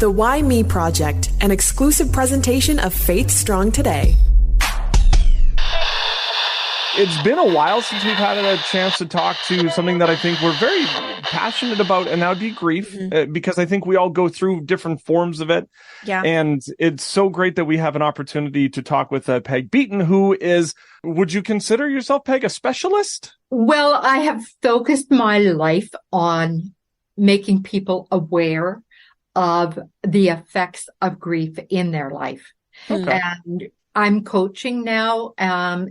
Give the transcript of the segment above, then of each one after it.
The Why Me Project, an exclusive presentation of Faith Strong Today. It's been a while since we've had a chance to talk to something that I think we're very passionate about, and that would be grief, because I think we all go through different forms of it. Yeah. And it's so great that we have an opportunity to talk with Peg Beaton, who is, would you consider yourself, Peg, a specialist? Well, I have focused my life on making people aware of the effects of grief in their life. Okay. And I'm coaching now,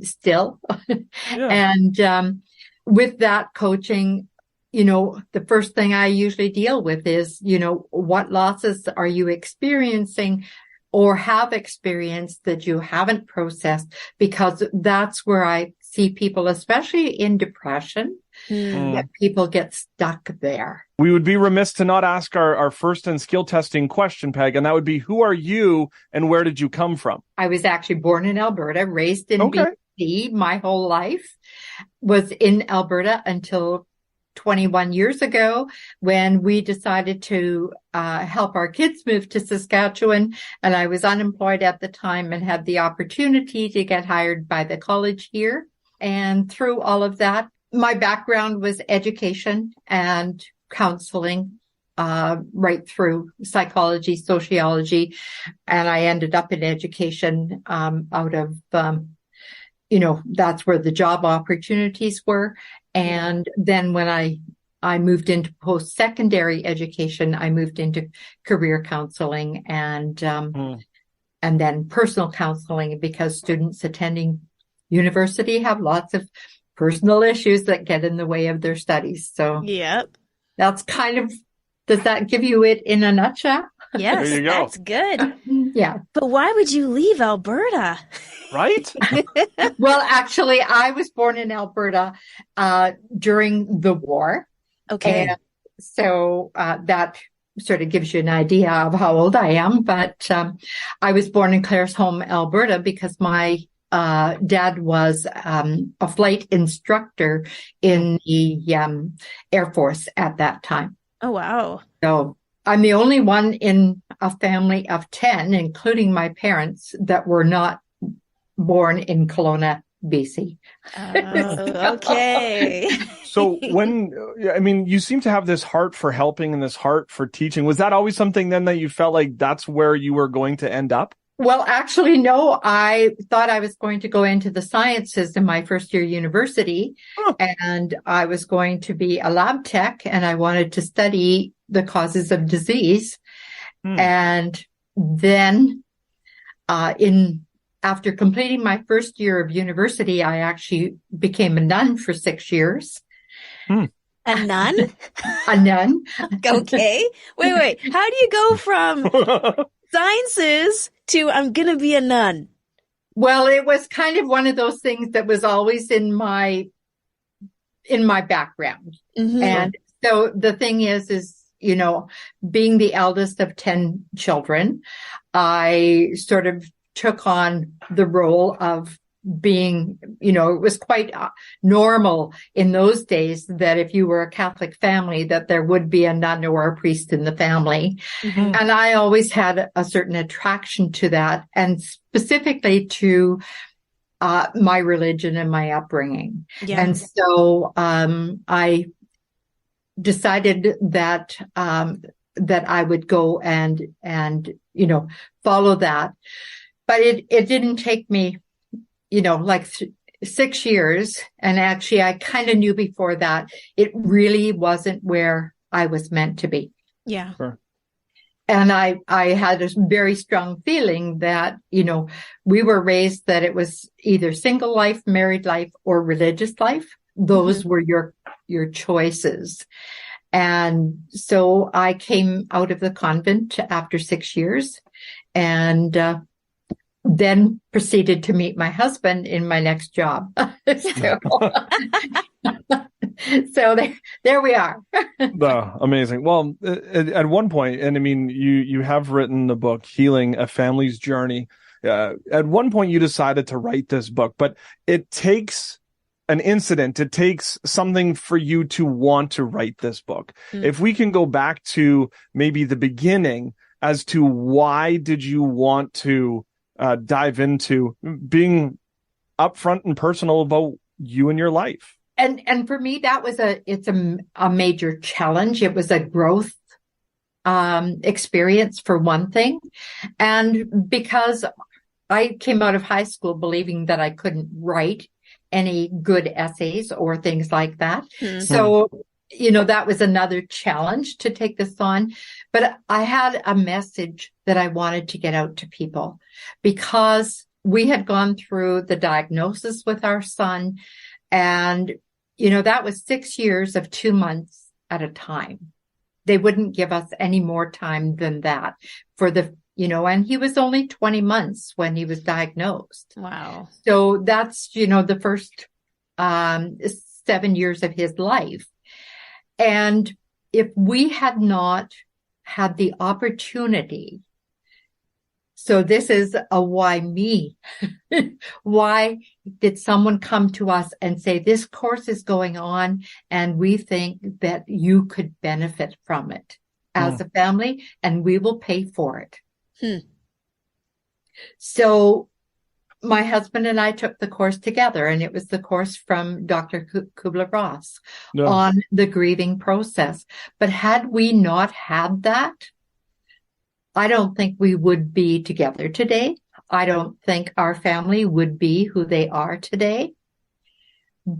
still. Yeah. And, with that coaching, the first thing I usually deal with is, what losses are you experiencing or have experienced that you haven't processed? Because that's where I see people, especially in depression, that people get stuck there. We would be remiss to not ask our first and skill testing question, Peg, and that would be, who are you and where did you come from? I was actually born in Alberta, raised in BC my whole life, was in Alberta until 21 years ago when we decided to help our kids move to Saskatchewan. And I was unemployed at the time and had the opportunity to get hired by the college here. And through all of that, my background was education and counseling, right through psychology, sociology. And I ended up in education, out of, that's where the job opportunities were. And then when I moved into post-secondary education, I moved into career counseling and then personal counseling, because students attending university have lots of personal issues that get in the way of their studies. So that's does that give you it in a nutshell? Yes, there you go. That's good. Yeah. But why would you leave Alberta? Right? Well, actually, I was born in Alberta during the war. Okay. And so that sort of gives you an idea of how old I am. But I was born in Claresholm, Alberta, because my dad was a flight instructor in the Air Force at that time. Oh, wow. So I'm the only one in a family of 10, including my parents, that were not born in Kelowna, BC. Oh, okay. So you seem to have this heart for helping and this heart for teaching. Was that always something then that you felt like that's where you were going to end up? Well, actually, no. I thought I was going to go into the sciences in my first year university, and I was going to be a lab tech, and I wanted to study the causes of disease. And then after completing my first year of university, I actually became a nun for 6 years. A nun? A nun. Okay. Wait. How do you go from sciences to I'm going to be a nun? Well, it was kind of one of those things that was always in my background. And so the thing is, being the eldest of 10 children, I sort of took on the role of being, it was quite normal in those days that if you were a Catholic family, that there would be a nun or a priest in the family. And I always had a certain attraction to that, and specifically to my religion and my upbringing. Yeah. And so I decided that I would go and follow that. But it didn't take me, 6 years. And actually, I kind of knew before that it really wasn't where I was meant to be. Yeah. Sure. And I had a very strong feeling that, we were raised that it was either single life, married life, or religious life. Those were your choices. And so I came out of the convent after 6 years and then proceeded to meet my husband in my next job. So there we are. Amazing. Well, at one point, and I mean, you have written the book, Healing a Family's Journey. At one point, you decided to write this book, but it takes an incident. It takes something for you to want to write this book. If we can go back to maybe the beginning, as to why did you want to dive into being upfront and personal about you and your life? And for me, that was it's a major challenge. It was a growth experience for one thing. And because I came out of high school believing that I couldn't write any good essays or things like that. Mm-hmm. So, that was another challenge to take this on. But I had a message that I wanted to get out to people because we had gone through the diagnosis with our son. And, that was 6 years of 2 months at a time. They wouldn't give us any more time than that and he was only 20 months when he was diagnosed. Wow. So that's, the first 7 years of his life. And if we had not had the opportunity, so this is a why me. Why did someone come to us and say, this course is going on and we think that you could benefit from it as a family and we will pay for it. So my husband and I took the course together, and it was the course from Dr. Kubler-Ross on the grieving process. But had we not had that, I don't think we would be together today. I don't think our family would be who they are today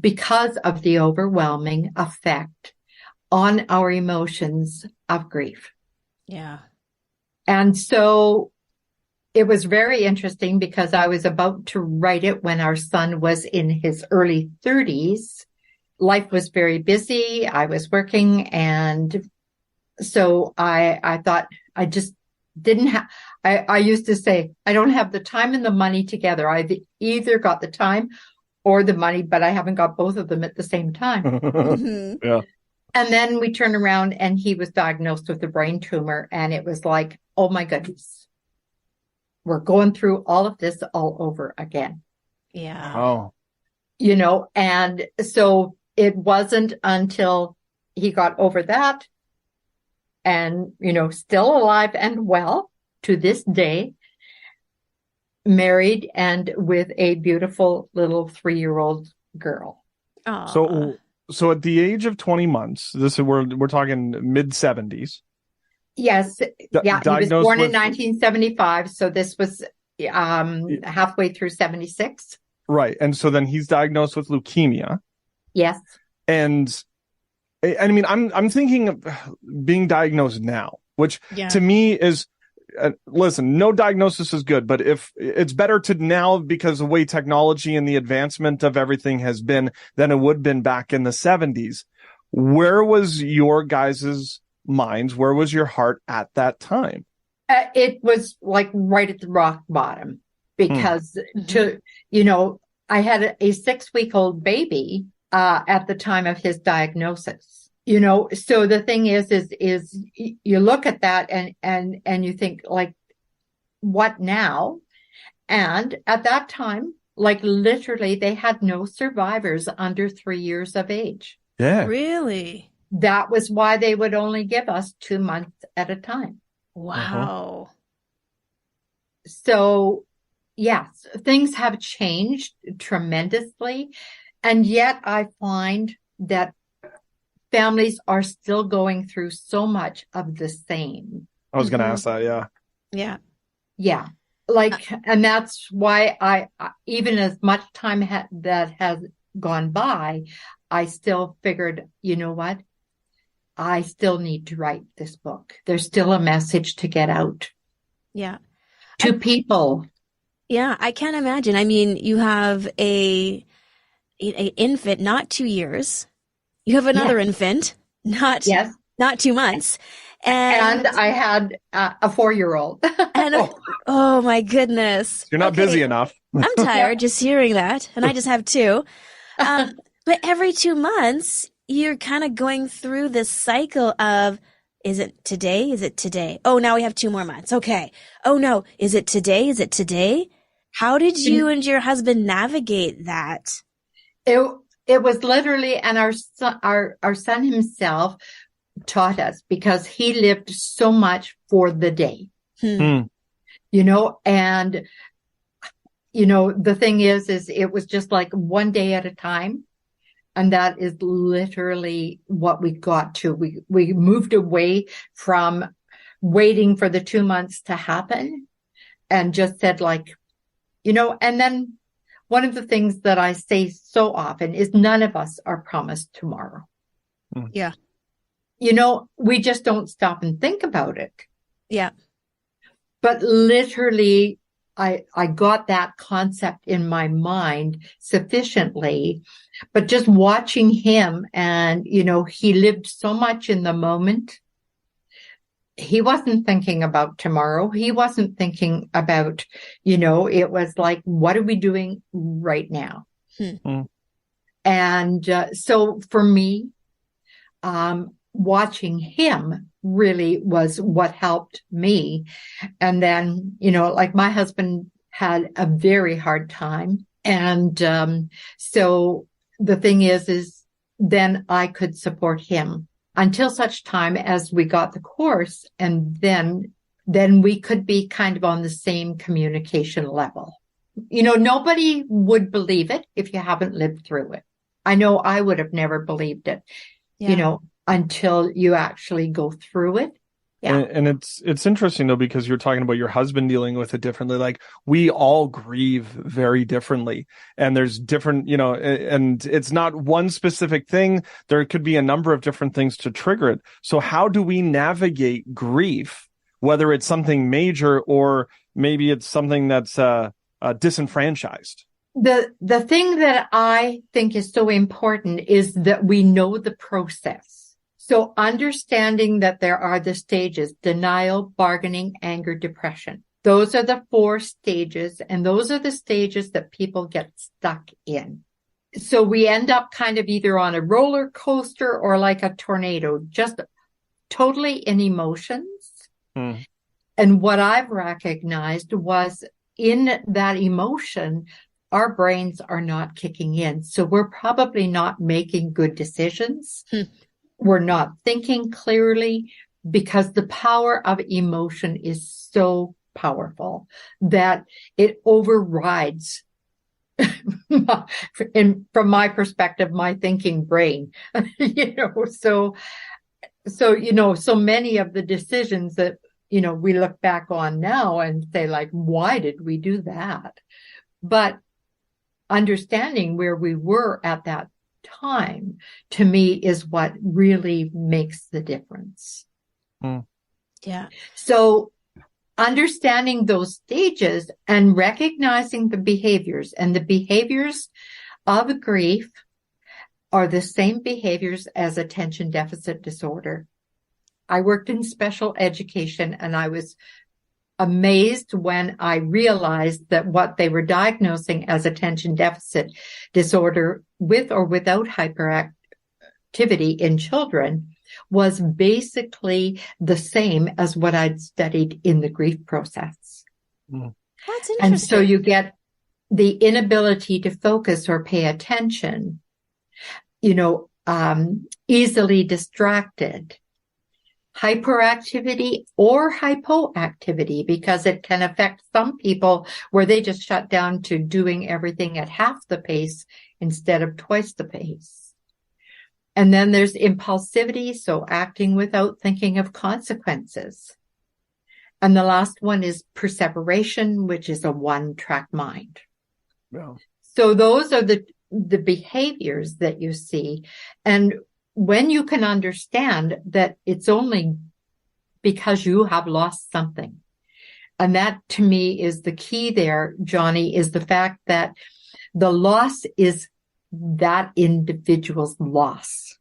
because of the overwhelming effect on our emotions of grief. Yeah. And so it was very interesting because I was about to write it when our son was in his early 30s. Life was very busy. I was working. And so I thought I just didn't have, I used to say, I don't have the time and the money together. I've either got the time or the money, but I haven't got both of them at the same time. Mm-hmm. Yeah. And then we turned around and he was diagnosed with a brain tumor. And it was like, oh my goodness, we're going through all of this all over again. Yeah. Oh. And so it wasn't until he got over that and, still alive and well to this day, married and with a beautiful little 3-year-old girl. Aww. So at the age of 20 months, we're talking mid-70s. Yes. Yeah. He was born in 1975. So this was halfway through 76. Right. And so then he's diagnosed with leukemia. Yes. And I mean, I'm thinking of being diagnosed now, which to me is, listen, no diagnosis is good, but if it's better to now because the way technology and the advancement of everything has been than it would have been back in the 70s. Where was your guys's minds? Where was your heart at that time? It was like right at the rock bottom because I had a 6-week-old baby at the time of his diagnosis. So the thing is you look at that and you think like, what now? And at that time, like literally they had no survivors under 3 years of age. Yeah. Really? That was why they would only give us 2 months at a time. Wow. So, yes, things have changed tremendously. And yet I find that families are still going through so much of the same. I was going to ask that. Yeah. Yeah. Yeah. And that's why I even as much time that has gone by, I still figured, you know what? I still need to write this book. There's still a message to get out. Yeah. To people. Yeah, I can't imagine. I mean, you have a infant, not 2 years. You have another infant, not 2 months. And I had a 4-year-old. And oh my goodness. You're not busy enough. I'm tired just hearing that. And I just have 2. But every 2 months, you're kind of going through this cycle of, is it today? Is it today? Oh, now we have 2 more months. Okay. Oh no. Is it today? Is it today? How did you and your husband navigate that? It was literally, and our son himself taught us because he lived so much for the day. Hmm. And, the thing is it was just like one day at a time. And that is literally what we got to. We moved away from waiting for the 2 months to happen and just said and then one of the things that I say so often is none of us are promised tomorrow. Yeah. We just don't stop and think about it. Yeah. But literally, I got that concept in my mind sufficiently, but just watching him and, he lived so much in the moment. He wasn't thinking about tomorrow. He wasn't thinking about, it was like, what are we doing right now? And so for me, watching him really was what helped me. And then, my husband had a very hard time. And so the thing is then I could support him until such time as we got the course. And then we could be kind of on the same communication level. Nobody would believe it if you haven't lived through it. I know I would have never believed it, until you actually go through it. Yeah. And it's interesting though, because you're talking about your husband dealing with it differently. Like we all grieve very differently, and there's different, and it's not one specific thing. There could be a number of different things to trigger it. So how do we navigate grief, whether it's something major or maybe it's something that's disenfranchised? The thing that I think is so important is that we know the process. So understanding that there are the stages: denial, bargaining, anger, depression. Those are the 4 stages, and those are the stages that people get stuck in. So we end up kind of either on a roller coaster or like a tornado, just totally in emotions. And what I've recognized was in that emotion, our brains are not kicking in. So we're probably not making good decisions. We're not thinking clearly, because the power of emotion is so powerful that it overrides, from my perspective, my thinking brain. So many of the decisions that, we look back on now and say like, why did we do that? But understanding where we were at that time, to me, is what really makes the difference. Yeah. So understanding those stages and recognizing the behaviors, and the behaviors of grief are the same behaviors as attention deficit disorder. I worked in special education, and I was amazed when I realized that what they were diagnosing as attention deficit disorder, with or without hyperactivity in children, was basically the same as what I'd studied in the grief process. That's interesting. And so you get the inability to focus or pay attention, easily distracted, hyperactivity or hypoactivity, because it can affect some people where they just shut down to doing everything at half the pace instead of twice the pace. And then there's impulsivity, so acting without thinking of consequences. And the last one is perseveration, which is a one-track mind. Yeah. So those are the behaviors that you see. And when you can understand that it's only because you have lost something. And that, to me, is the key there, Johnny, is the fact that the loss is that individual's loss,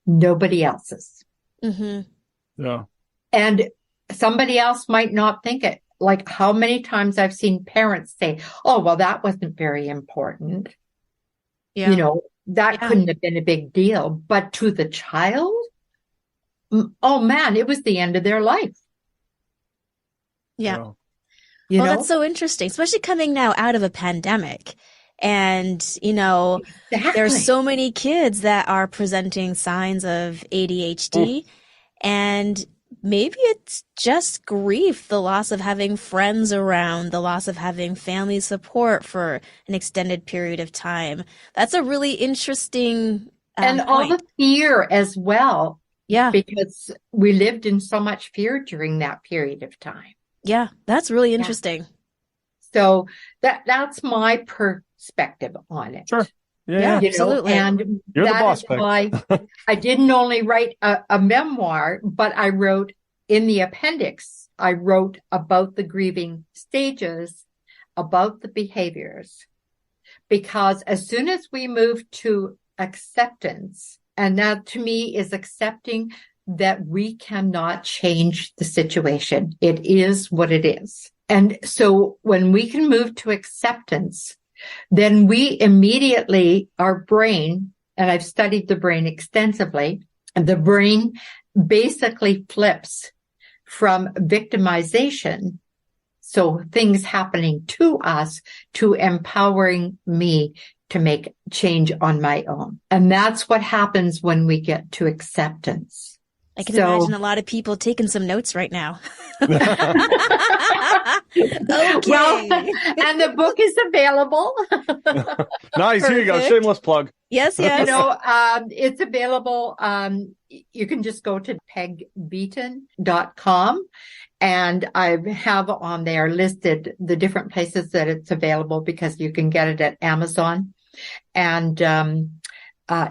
nobody else's. Yeah. And somebody else might not think it. Like how many times I've seen parents say, oh, well, that wasn't very important. Yeah. That couldn't have been a big deal. But to the child, oh man, it was the end of their life. Yeah. Wow. That's so interesting, especially coming now out of a pandemic. And, Exactly. there's so many kids that are presenting signs of ADHD. And maybe it's just grief, the loss of having friends around, the loss of having family support for an extended period of time. That's a really interesting and all the fear as well. Yeah. Because we lived in so much fear during that period of time. Yeah, that's really interesting. Yeah. So that's my perspective on it. Sure. Yeah, you absolutely. know, and You're the that boss, is Peg. why I didn't only write a memoir, but I wrote in the appendix, I wrote about the grieving stages, about the behaviors, because as soon as we move to acceptance, and that to me is accepting that we cannot change the situation. It is what it is. And so when we can move to acceptance, then we immediately, our brain, and I've studied the brain extensively, and the brain basically flips from victimization, so things happening to us, to empowering me to make change on my own. And that's what happens when we get to acceptance. I can imagine a lot of people taking some notes right now. Okay. Well, and the book is available. Nice. Perfect. Here you go. Shameless plug. Yes, yes. You know, it's available. You can just go to pegbeaton.com, and I have on there listed the different places that it's available, because you can get it at Amazon. And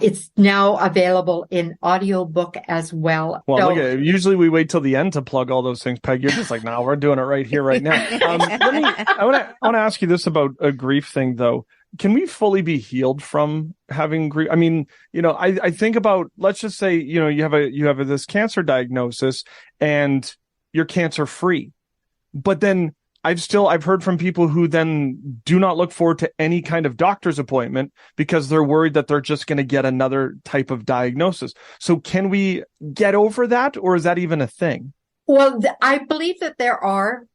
it's now available in audiobook as well. Well, So, look at it. Usually we wait till the end to plug all those things, Peg. You're just like, no, we're doing it right here, right now. I want to ask you this about a grief thing, though. Can we fully be healed from having grief? I mean, you know, I think about, let's just say, you know, you have this cancer diagnosis and you're cancer free, but then I've heard from people who then do not look forward to any kind of doctor's appointment because they're worried that they're just going to get another type of diagnosis. So can we get over that, or is that even a thing? well, I believe that there are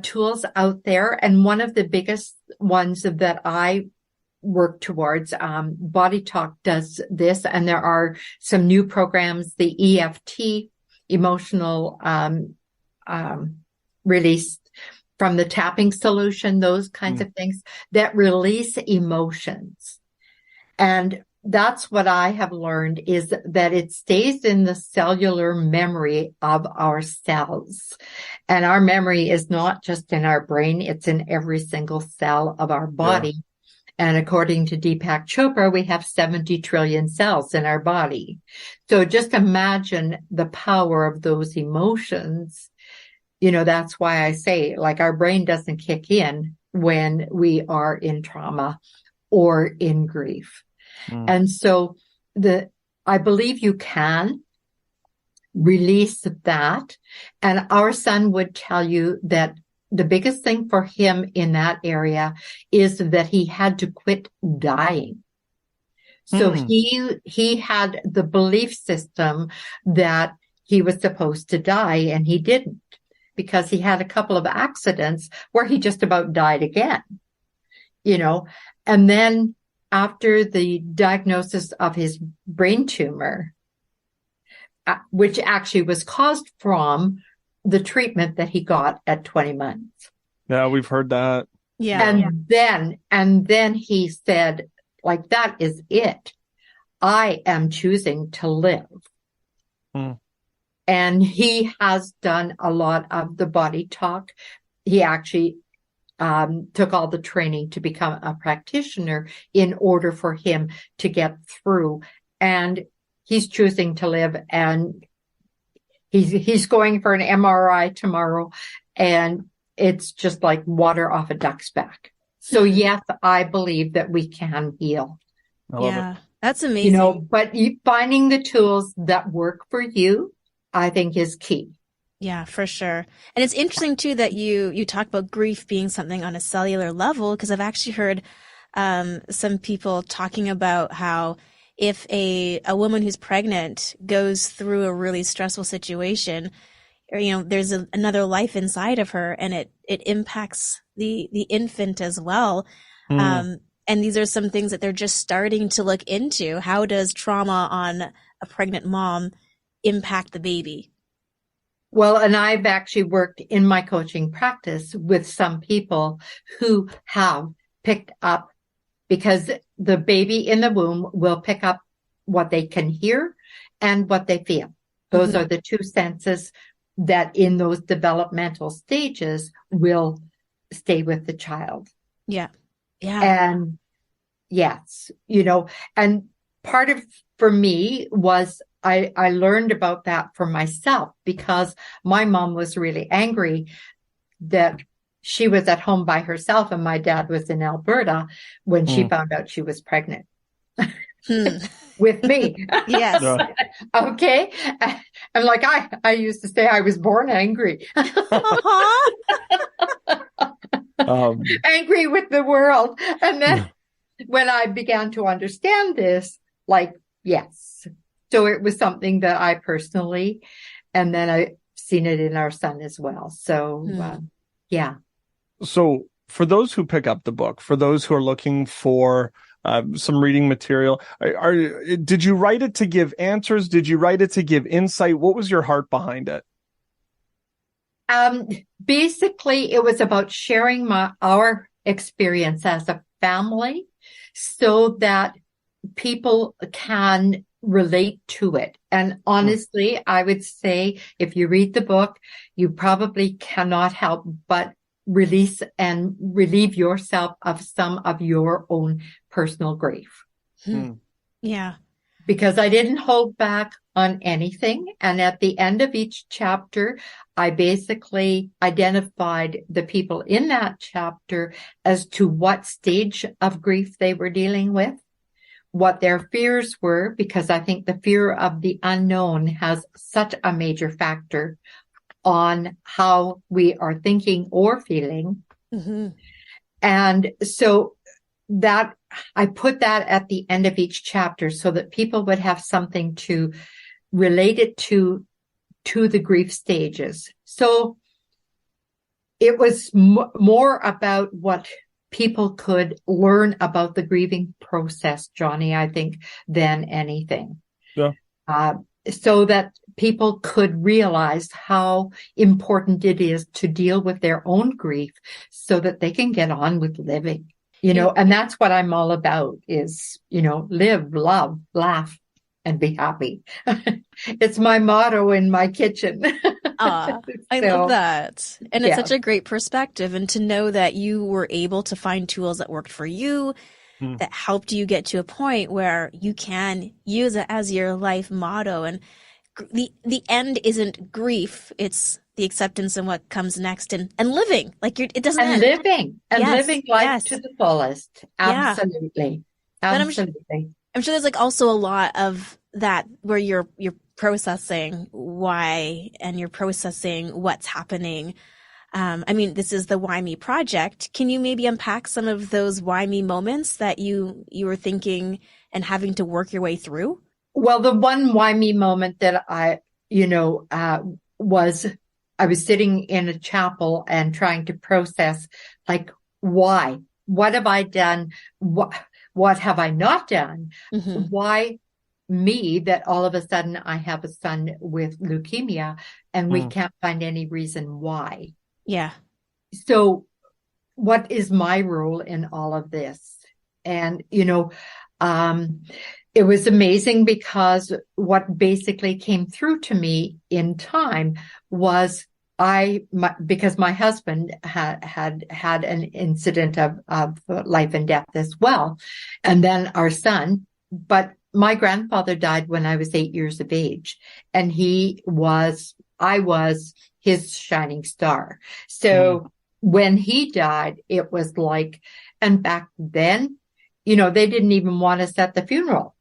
tools out there, and one of the biggest ones that I work towards, Body Talk does this, and there are some new programs, the EFT, emotional release from the tapping solution, those kinds of things that release emotions. And that's what I have learned, is that it stays in the cellular memory of our cells. And our memory is not just in our brain, it's in every single cell of our body. Yeah. And according to Deepak Chopra, we have 70 trillion cells in our body. So just imagine the power of those emotions. You know, that's why I say, like, our brain doesn't kick in when we are in trauma or in grief. And so I believe you can release that. And our son would tell you that the biggest thing for him in that area is that he had to quit dying. So he had the belief system that he was supposed to die, and he didn't, because he had a couple of accidents where he just about died again, you know. And then after the diagnosis of his brain tumor, which actually was caused from the treatment that he got at 20 months. Yeah, we've heard that. Yeah. And then he said, like, that is it. I am choosing to live. And he has done a lot of the Body Talk. He actually took all the training to become a practitioner in order for him to get through. And he's choosing to live, and he's going for an MRI tomorrow, and it's just like water off a duck's back. So yes, I believe that we can heal. I love it. That's amazing. You know, but finding the tools that work for you, I think, is key. Yeah, for sure. And it's interesting too that you talk about grief being something on a cellular level, because I've actually heard some people talking about how if a woman who's pregnant goes through a really stressful situation, or, you know, there's another life inside of her, and it impacts the infant as well. And these are some things that they're just starting to look into. How does trauma on a pregnant mom impact the baby? Well, and I've actually worked in my coaching practice with some people who have picked up, because the baby in the womb will pick up what they can hear and what they feel. Those are the two senses that in those developmental stages will stay with the child. Yeah. Yeah. And yes, and part of, for me, was I learned about that for myself, because my mom was really angry that she was at home by herself and my dad was in Alberta when she found out she was pregnant with me. Yes. Okay. And like I used to say, I was born angry. Angry with the world. And then when I began to understand this, like, yes. So it was something that I personally, and then I've seen it in our son as well. So, yeah. So for those who pick up the book, for those who are looking for some reading material, did you write it to give answers? Did you write it to give insight? What was your heart behind it? Basically, it was about sharing our experience as a family so that people can relate to it. And honestly, I would say if you read the book, you probably cannot help but release and relieve yourself of some of your own personal grief. Yeah. Because I didn't hold back on anything. And at the end of each chapter, I basically identified the people in that chapter as to what stage of grief they were dealing with, what their fears were, because I think the fear of the unknown has such a major factor on how we are thinking or feeling. And so that I put that at the end of each chapter so that people would have something to relate it to the grief stages. So it was more about what people could learn about the grieving process, Johnny, I think, than anything. Yeah. So that people could realize how important it is to deal with their own grief so that they can get on with living, and that's what I'm all about is, live, love, laugh, and be happy. It's my motto in my kitchen. I love that. And it's such a great perspective. And to know that you were able to find tools that worked for you, that helped you get to a point where you can use it as your life motto. And the end isn't grief. It's the acceptance and what comes next and living. Like it doesn't end. Living life to the fullest. Absolutely. Yeah. Absolutely. I'm sure there's like also a lot of that where you're processing why and you're processing what's happening. I mean, this is the Why Me project. Can you maybe unpack some of those why me moments that you were thinking and having to work your way through? Well, the one why me moment that was I was sitting in a chapel and trying to process, like, why? What have I done? What have I not done? Why me that all of a sudden I have a son with leukemia and we can't find any reason why? Yeah. So what is my role in all of this? And, it was amazing because what basically came through to me in time was because my husband had an incident of life and death as well. And then our son, but my grandfather died when I was 8 years of age, and I was his shining star. So when he died, it was like, and back then, they didn't even want us at the funeral.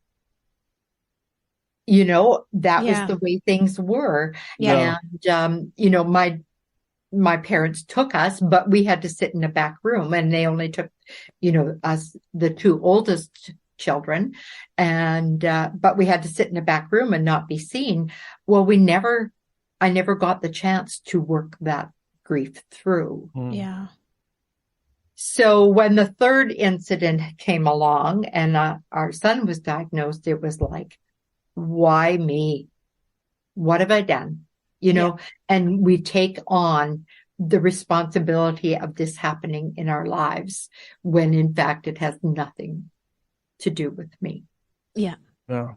That was the way things were. Yeah. And, my parents took us, but we had to sit in a back room, and they only took, us, the two oldest children. And, but we had to sit in a back room and not be seen. Well, I never got the chance to work that grief through. Yeah. So when the third incident came along and our son was diagnosed, it was like, why me? What have I done? and we take on the responsibility of this happening in our lives when in fact it has nothing to do with me. Yeah.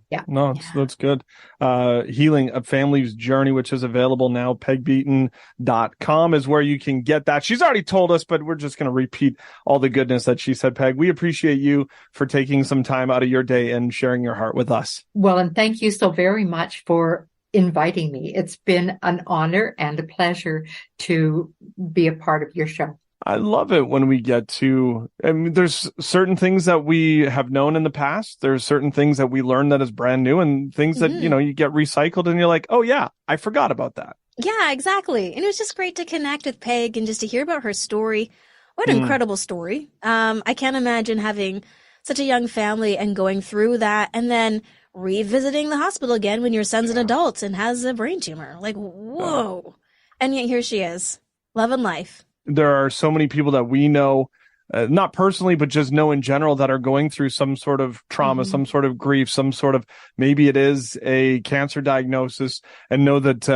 Yeah. No, that's good. Healing a Family's Journey, which is available now. PegBeaton.com is where you can get that. She's already told us, but we're just going to repeat all the goodness that she said, Peg. We appreciate you for taking some time out of your day and sharing your heart with us. Well, and thank you so very much for inviting me. It's been an honor and a pleasure to be a part of your show. I love it when we get to, there's certain things that we have known in the past. There's certain things that we learn that is brand new and things that, you get recycled and you're like, oh yeah, I forgot about that. Yeah, exactly. And it was just great to connect with Peg and just to hear about her story. What an incredible story. I can't imagine having such a young family and going through that and then revisiting the hospital again when your son's an adult and has a brain tumor. Like, whoa. And yet here she is, loving life. There are so many people that we know, not personally, but just know in general that are going through some sort of trauma, some sort of grief, some sort of, maybe it is a cancer diagnosis, and know that,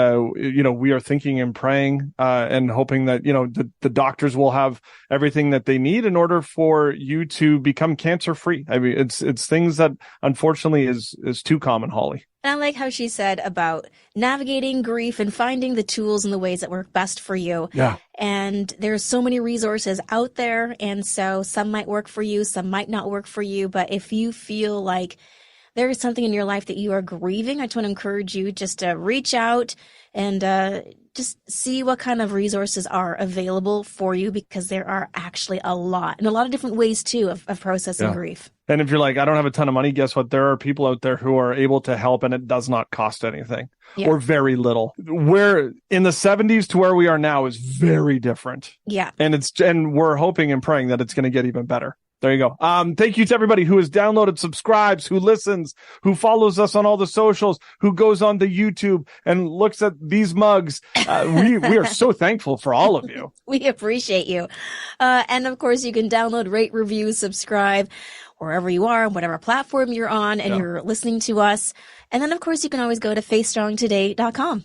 we are thinking and praying, and hoping that, the doctors will have everything that they need in order for you to become cancer free. I mean, it's things that unfortunately is too common, Holly. And I like how she said about navigating grief and finding the tools and the ways that work best for you. Yeah. And there's so many resources out there. And so some might work for you, some might not work for you. But if you feel like there is something in your life that you are grieving, I just want to encourage you just to reach out and just see what kind of resources are available for you, because there are actually a lot and a lot of different ways too of processing grief. And if you're like, I don't have a ton of money, guess what? There are people out there who are able to help and it does not cost anything or very little. Where in the 70s to where we are now is very different. Yeah. And we're hoping and praying that it's going to get even better. There you go. Thank you to everybody who has downloaded, subscribes, who listens, who follows us on all the socials, who goes on to YouTube and looks at these mugs. We are so thankful for all of you. We appreciate you. And of course, you can download, rate, review, subscribe wherever you are, whatever platform you're on, and you're listening to us. And then, of course, you can always go to faithstrongtoday.com.